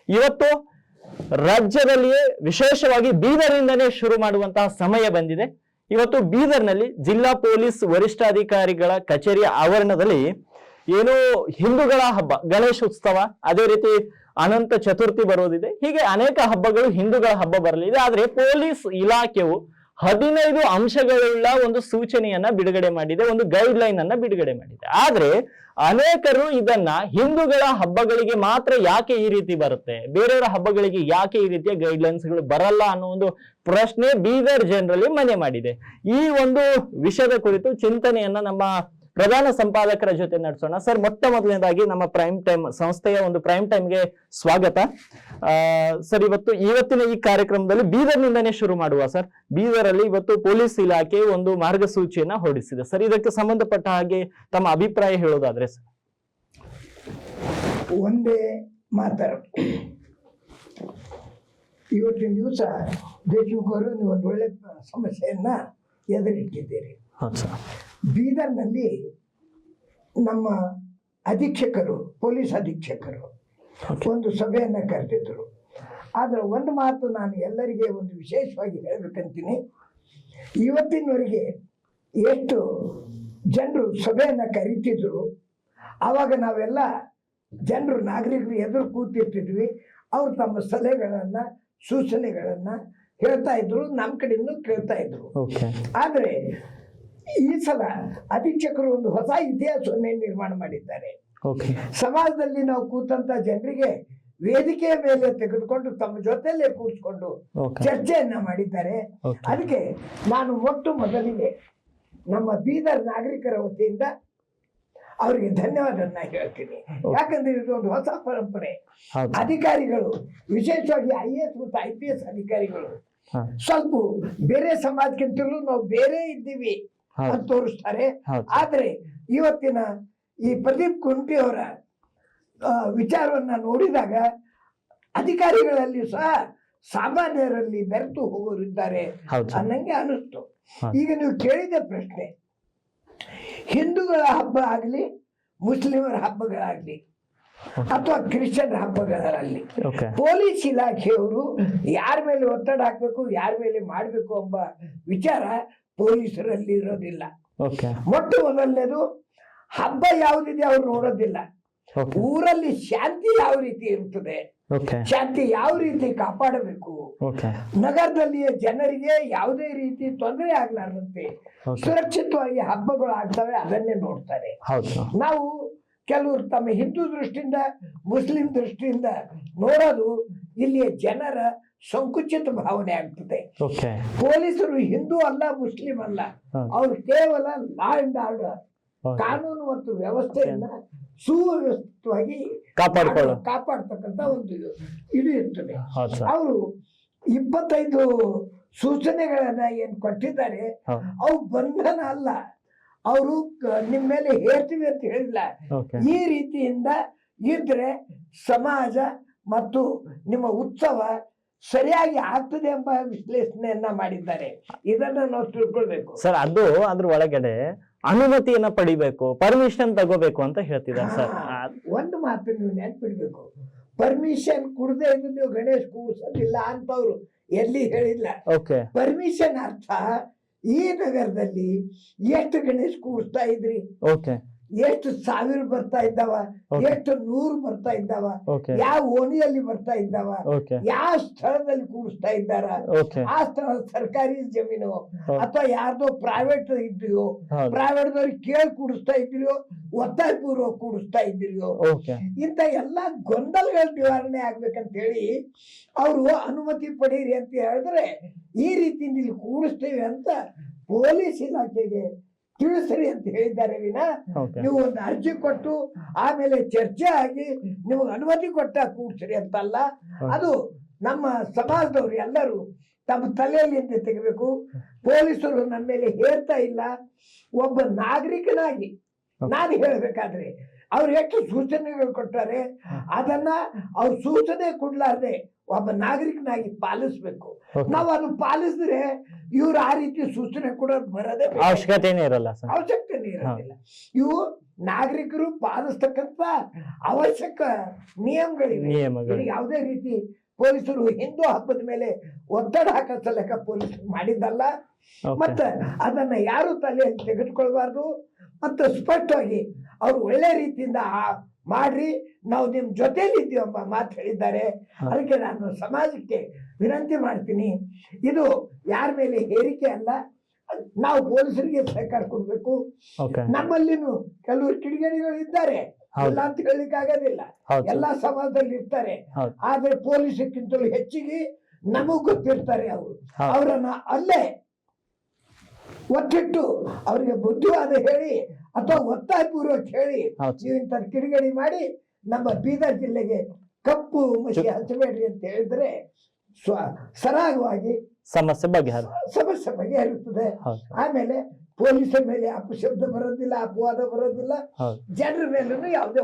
ಇವತ್ತು ರಾಜ್ಯದಲ್ಲಿಯೇ ವಿಶೇಷವಾಗಿ ಬೀದರ್ನಿಂದನೇ ಶುರು ಮಾಡುವಂತಹ ಸಮಯ ಬಂದಿದೆ. ಇವತ್ತು ಬೀದರ್ನಲ್ಲಿ ಜಿಲ್ಲಾ ಪೊಲೀಸ್ ವರಿಷ್ಠಾಧಿಕಾರಿಗಳ ಕಚೇರಿಯ ಆವರಣದಲ್ಲಿ ಏನೋ ಹಿಂದೂಗಳ ಹಬ್ಬ ಗಣೇಶೋತ್ಸವ, ಅದೇ ರೀತಿ ಅನಂತ ಚತುರ್ಥಿ ಬರೋದಿದೆ. ಹೀಗೆ ಅನೇಕ ಹಬ್ಬಗಳು ಹಿಂದೂಗಳ ಹಬ್ಬ ಬರಲಿದೆ. ಆದ್ರೆ ಪೊಲೀಸ್ ಇಲಾಖೆಯು 15 ಅಂಶಗಳುಳ್ಳ ಒಂದು ಸೂಚನೆಯನ್ನ ಬಿಡುಗಡೆ ಮಾಡಿದೆ, ಒಂದು ಗೈಡ್ ಲೈನ್ ಅನ್ನ ಬಿಡುಗಡೆ ಮಾಡಿದೆ. ಆದ್ರೆ ಅನೇಕರು ಇದನ್ನ ಹಿಂದೂಗಳ ಹಬ್ಬಗಳಿಗೆ ಮಾತ್ರ ಯಾಕೆ ಈ ರೀತಿ ಬರುತ್ತೆ, ಬೇರೆಯವರ ಹಬ್ಬಗಳಿಗೆ ಯಾಕೆ ಈ ರೀತಿಯ ಗೈಡ್ ಲೈನ್ಸ್ ಗಳು ಬರಲ್ಲ ಅನ್ನೋ ಒಂದು ಪ್ರಶ್ನೆ ಬೀದರ್ ಜನರಲ್ಲಿ ಮನೆ ಮಾಡಿದೆ. ಈ ಒಂದು ವಿಷಯದ ಕುರಿತು ಚಿಂತನೆಯನ್ನ ನಮ್ಮ ಪ್ರಧಾನ ಸಂಪಾದಕರ ಜೊತೆ ನಡೆಸೋಣ. ಸರ್, ಮೊಟ್ಟ ಮೊದಲನೇದಾಗಿ ನಮ್ಮ ಪ್ರೈಮ್ ಟೈಮ್ ಸಂಸ್ಥೆಯ ಒಂದು ಪ್ರೈಮ್ ಟೈಮ್ಗೆ ಸ್ವಾಗತ. ಸರ್, ಇವತ್ತಿನ ಈ ಕಾರ್ಯಕ್ರಮದಲ್ಲಿ ಬೀದರ್ನಿಂದನೇ ಶುರು ಮಾಡುವ. ಸರ್, ಬೀದರಲ್ಲಿ ಇವತ್ತು ಪೊಲೀಸ್ ಇಲಾಖೆ ಒಂದು ಮಾರ್ಗಸೂಚಿಯನ್ನ ಹೊರಡಿಸಿದೆ. ಸರ್, ಇದಕ್ಕೆ ಸಂಬಂಧಪಟ್ಟ ಹಾಗೆ ತಮ್ಮ ಅಭಿಪ್ರಾಯ ಹೇಳೋದಾದ್ರೆ ಸರ್. ಒಂದೇ ಮಾತಾಡ, ಇವತ್ತಿನ ದಿವಸ ದೇಶಮುಖ ಅವರು ನೀವು ಒಂದು ಒಳ್ಳೆ ಸಮಸ್ಯೆಯನ್ನ ಎದುರಿಟ್ಟಿದ್ದೀರಿ. ಬೀದರ್ನಲ್ಲಿ ನಮ್ಮ ಅಧೀಕ್ಷಕರು, ಪೊಲೀಸ್ ಅಧೀಕ್ಷಕರು ಒಂದು ಸಭೆಯನ್ನು ಕರೆದಿದ್ರು. ಆದರೆ ಒಂದು ಮಾತು ನಾನು ಎಲ್ಲರಿಗೆ ಒಂದು ವಿಶೇಷವಾಗಿ ಹೇಳಬೇಕಂತೀನಿ. ಇವತ್ತಿನವರೆಗೆ ಎಷ್ಟು ಜನರು ಸಭೆಯನ್ನು ಕರೀತಿದ್ರು, ಆವಾಗ ನಾವೆಲ್ಲ ಜನರು ನಾಗರಿಕರು ಎದುರು ಕೂತಿರ್ತಿದ್ವಿ. ಅವರು ತಮ್ಮ ಸಲಹೆಗಳನ್ನು ಸೂಚನೆಗಳನ್ನು ಹೇಳ್ತಾ ಇದ್ರು, ನಮ್ಮ ಕಡೆಯಿಂದ ಕೇಳ್ತಾ ಇದ್ರು. ಆದರೆ ಈ ಸಲ ಅಧೀಕ್ಷಕರು ಒಂದು ಹೊಸ ಇತಿಹಾಸವನ್ನೇ ನಿರ್ಮಾಣ ಮಾಡಿದ್ದಾರೆ. ಸಮಾಜದಲ್ಲಿ ನಾವು ಕೂತಂತ ಜನರಿಗೆ ವೇದಿಕೆಯ ಮೇಲೆ ತೆಗೆದುಕೊಂಡು ತಮ್ಮ ಜೊತೆಯಲ್ಲೇ ಕೂರಿಸ್ಕೊಂಡು ಚರ್ಚೆಯನ್ನ ಮಾಡಿದ್ದಾರೆ. ಅದಕ್ಕೆ ನಾನು ಮೊದಲಿಗೆ ನಮ್ಮ ಬೀದರ್ ನಾಗರಿಕರ ವತಿಯಿಂದ ಅವರಿಗೆ ಧನ್ಯವಾದನ್ನ ಹೇಳ್ತೀನಿ. ಯಾಕಂದ್ರೆ ಇದು ಒಂದು ಹೊಸ ಪರಂಪರೆ. ಅಧಿಕಾರಿಗಳು, ವಿಶೇಷವಾಗಿ IAS ಮತ್ತು IPS ಅಧಿಕಾರಿಗಳು ಸ್ವಲ್ಪ ಬೇರೆ ಸಮಾಜಕ್ಕಿಂತಲೂ ನಾವು ಬೇರೆ ಇದ್ದೀವಿ ಅಂತ ತೋರಿಸ್ತಾರೆ. ಆದ್ರೆ ಇವತ್ತಿನ ಈ ಪ್ರದೀಪ್ ಕುಂಟಿ ಅವರ ವಿಚಾರವನ್ನ ನೋಡಿದಾಗ ಅಧಿಕಾರಿಗಳಲ್ಲಿ ಸಹ ಸಾಮಾನ್ಯರಲ್ಲಿ ಬೆರೆತು ಹೋಗೋರಿದ್ದಾರೆ ಅನ್ನಂಗೆ ಅನಿಸ್ತು. ಈಗ ನೀವು ಕೇಳಿದ ಪ್ರಶ್ನೆ, ಹಿಂದೂಗಳ ಹಬ್ಬ ಆಗಲಿ, ಮುಸ್ಲಿಮರ ಹಬ್ಬಗಳಾಗ್ಲಿ, ಅಥವಾ ಕ್ರಿಶ್ಚಿಯನ್ ಹಬ್ಬಗಳಲ್ಲಿ ಪೊಲೀಸ್ ಇಲಾಖೆಯವರು ಯಾರ ಮೇಲೆ ಒತ್ತಡ ಹಾಕ್ಬೇಕು, ಯಾರ ಮೇಲೆ ಮಾಡಬೇಕು ಎಂಬ ವಿಚಾರ ಪೊಲೀಸರಲ್ಲಿ ಇರೋದಿಲ್ಲ. ಮೊದಲನೇದು, ಹಬ್ಬ ಯಾವುದಿದೆ ಅವ್ರು ನೋಡೋದಿಲ್ಲ. ಊರಲ್ಲಿ ಶಾಂತಿ ಯಾವ ರೀತಿ ಇರ್ತದೆ, ಶಾಂತಿ ಯಾವ ರೀತಿ ಕಾಪಾಡಬೇಕು, ನಗರದಲ್ಲಿಯ ಜನರಿಗೆ ಯಾವುದೇ ರೀತಿ ತೊಂದರೆ ಆಗ್ಲಾರ್ದಂತೆ ಸುರಕ್ಷಿತವಾಗಿ ಹಬ್ಬಗಳು ಆಗ್ತವೆ, ಅದನ್ನೇ ನೋಡ್ತಾರೆ. ನಾವು ಕೆಲವರು ತಮ್ಮ ಹಿಂದೂ ದೃಷ್ಟಿಯಿಂದ, ಮುಸ್ಲಿಂ ದೃಷ್ಟಿಯಿಂದ ನೋಡೋದು ಇಲ್ಲಿಯ ಜನರ ಸಂಕುಚಿತ ಭಾವನೆ ಆಗ್ತದೆ. ಪೊಲೀಸರು ಹಿಂದೂ ಅಲ್ಲ, ಮುಸ್ಲಿಂ ಅಲ್ಲ, ಅವ್ರು ಕೇವಲ ಲಾ ಅಂಡ್ ಆರ್ಡರ್, ಕಾನೂನು ಮತ್ತು ವ್ಯವಸ್ಥೆಯನ್ನ ಸುವ್ಯವಸ್ಥಿತವಾಗಿ ಕಾಪಾಡ್ತಕ್ಕಂತ ಒಂದು ಇದು ಇರ್ತದೆ. ಅವರು 25 ಸೂಚನೆಗಳನ್ನ ಏನ್ ಕೊಟ್ಟಿದ್ದಾರೆ, ಅವು ಬಂಧನ ಅಲ್ಲ, ಅವರು ನಿಮ್ಮ ಮೇಲೆ ಹೇಳ್ತೀವಿ ಅಂತ ಹೇಳಿಲ್ಲ. ಈ ರೀತಿಯಿಂದ ಇದ್ರೆ ಸಮಾಜ ಮತ್ತು ನಿಮ್ಮ ಉತ್ಸವ ಸರಿಯಾಗಿ ಆಗ್ತದೆ ಎಂಬ ವಿಶ್ಲೇಷಣೆಯನ್ನ ಮಾಡಿದ್ದಾರೆ. ಇದನ್ನ ನಾವು ತಿಳ್ಕೊಳ್ಬೇಕು. ಸರ್, ಅದು ಅದ್ರ ಒಳಗಡೆ ಅನುಮತಿಯನ್ನ ಪಡಿಬೇಕು, ಪರ್ಮಿಷನ್ ತಗೋಬೇಕು ಅಂತ ಹೇಳ್ತಿದ್ದಾರೆ. ಸರ್, ಒಂದು ಮಾತು ನೀವು ನೆನ್ಪಿಡ್ಬೇಕು, ಪರ್ಮಿಷನ್ ಕುಡದೆ ನೀವು ಗಣೇಶ್ ಕೂರ್ಸೋದಿಲ್ಲ ಅಂತವ್ರು ಎಲ್ಲಿ ಹೇಳಿಲ್ಲ. ಪರ್ಮಿಷನ್ ಅರ್ಥ ಈ ನಗರದಲ್ಲಿ ಎಷ್ಟು ಗಣೇಶ್ ಕೂರಿಸ್ತಾ ಇದ್ರಿ, ಎಷ್ಟು 1000 ಬರ್ತಾ ಇದ್ದಾವ, ಎಷ್ಟು 100 ಬರ್ತಾ ಇದ್ದಾವ, ಯಾವ ಓಣಿಯಲ್ಲಿ ಬರ್ತಾ ಇದ್ದಾವ, ಯಾವ ಸ್ಥಳದಲ್ಲಿ ಕೂಡಿಸ್ತಾ ಇದ್ದಾರ, ಆ ಸ್ಥಳ ಸರ್ಕಾರಿ ಜಮೀನು ಅಥವಾ ಯಾರ್ದೋ ಪ್ರೈವೇಟ್ ಇದೆಯೋ, ಪ್ರೈವೇಟ್ದವ್ರಿಗೆ ಕೇಳಿ ಕೂಡಿಸ್ತಾ ಇದ್ರಿಯೋ, ಒತ್ತಾಯ ಪೂರ್ವ ಕೂಡಿಸ್ತಾ ಇದ್ರಿಯೋ, ಇಂಥ ಎಲ್ಲಾ ಗೊಂದಲಗಳ ನಿವಾರಣೆ ಆಗ್ಬೇಕಂತ ಹೇಳಿ ಅವರು ಅನುಮತಿ ಪಡೀರಿ ಅಂತ ಹೇಳಿದ್ರೆ ಈ ರೀತಿ ಇಲ್ಲಿ ಕೂಡಿಸ್ತೇವೆ ಅಂತ ಪೊಲೀಸ್ ಇಲಾಖೆಗೆ ತಿಳಿಸ್ರಿ ಅಂತ ಹೇಳಿದ್ದಾರೆ ವಿನ ನೀವು ಒಂದು ಅರ್ಜಿ ಕೊಟ್ಟು ಆಮೇಲೆ ಚರ್ಚೆ ಆಗಿ ನಿಮಗೆ ಅನುಮತಿ ಕೊಟ್ಟ ಕೂಡ್ಸ್ರಿ ಅಂತಲ್ಲ. ಅದು ನಮ್ಮ ಸಮಾಜದವರು ಎಲ್ಲರೂ ತಮ್ಮ ತಲೆಯಲ್ಲಿ ತೆಗಿಬೇಕು. ಪೊಲೀಸರು ನಮ್ಮ ಮೇಲೆ ಹೇರ್ತಾ ಇಲ್ಲ. ಒಬ್ಬ ನಾಗರಿಕನಾಗಿ ನಾನು ಹೇಳ್ಬೇಕಾದ್ರೆ ಅವ್ರು ಎಷ್ಟು ಸೂಚನೆಗಳು ಕೊಟ್ಟಾರೆ ಅದನ್ನ ಅವ್ರ ಸೂಚನೆ ಕೊಡ್ಲಾರ್ದೆ ಒಬ್ಬ ನಾಗರಿಕನಾಗಿ ಪಾಲಿಸ್ಬೇಕು. ನಾವು ಅದನ್ನ ಪಾಲಿಸಿದ್ರೆ ಇವ್ರು ಆ ರೀತಿ ಸೂಚನೆ ಕೊಡೋದು ಬರೋದೇ ಅವಶ್ಯಕತೆನೇ ಇರಲ್ಲ. ಅವಶ್ಯಕತೆನೇ ಇರೋದಿಲ್ಲ. ಇವು ನಾಗರಿಕರು ಪಾಲಿಸ್ತಕ್ಕಂಥ ಅವಶ್ಯಕ ನಿಯಮಗಳಿವೆ. ನಿಯಮಗಳು. ಈಗ ಯಾವುದೇ ರೀತಿ ಪೊಲೀಸರು ಹಿಂದೂ ಹಬ್ಬದ ಮೇಲೆ ಒತ್ತಡ ಹಾಕೋ ಸಲಕ ಪೊಲೀಸರು ಮಾಡಿದ್ದಲ್ಲ. ಮತ್ತ ಅದನ್ನ ಯಾರು ತಲೆಯಲ್ಲಿ ತೆಗೆದುಕೊಳ್ಬಾರ್ದು. ಮತ್ತು ಸ್ಪಷ್ಟವಾಗಿ ಅವ್ರು ಒಳ್ಳೆ ರೀತಿಯಿಂದ ಮಾಡ್ರಿ, ನಾವು ನಿಮ್ ಜೊತೆಲಿ ಇದ್ದೀವಿ ಎಂಬ ಮಾತು ಹೇಳಿದ್ದಾರೆ. ಅದಕ್ಕೆ ನಾನು ಸಮಾಜಕ್ಕೆ ವಿನಂತಿ ಮಾಡ್ತೀನಿ, ಇದು ಯಾರ ಮೇಲೆ ಹೇರಿಕೆ ಅಲ್ಲ. ನಾವು ಪೊಲೀಸರಿಗೆ ಸಹಕಾರ ಕೊಡ್ಬೇಕು. ನಮ್ಮಲ್ಲಿನೂ ಕೆಲವು ಕಿಡಿಗೇಡಿಗಳು ಇದ್ದಾರೆ, ಇಲ್ಲ ಅಂತ ಹೇಳಲಿಕ್ಕೆ ಆಗೋದಿಲ್ಲ. ಎಲ್ಲಾ ಸಮಾಜದಲ್ಲಿ ಇರ್ತಾರೆ. ಆದ್ರೆ ಪೊಲೀಸಕ್ಕಿಂತಲೂ ಹೆಚ್ಚಿಗೆ ನಮಗ್ ಗೊತ್ತಿರ್ತಾರೆ. ಅವರನ್ನ ಅಲ್ಲೇ ಒಟ್ಟಿಟ್ಟು ಅವರಿಗೆ ಬುದ್ಧಿವಾದ ಹೇಳಿ ಅಥವಾ ಒತ್ತಾಯ ಪೂರ್ವಕ ಹೇಳಿ ನೀವು ಇಂಥ ಕಿಡಿಗೇಡಿ ಮಾಡಿ ನಮ್ಮ ಬೀದರ್ ಜಿಲ್ಲೆಗೆ ಕಪ್ಪು ಮಸಿ ಹಚ್ಚಬೇಡ್ರಿ ಅಂತ ಹೇಳಿದ್ರೆ ಸರಾಗವಾಗಿ ಸಮಸ್ಯೆ ಬಗೆಹರುತ್ತದೆ. ಆಮೇಲೆ ಪೊಲೀಸರ ಮೇಲೆ ಅಪಶಬ್ದ ಬರೋದಿಲ್ಲ, ಅಪವಾದ ಬರೋದಿಲ್ಲ, ಜನರ ಮೇಲೂ ಯಾವುದೇ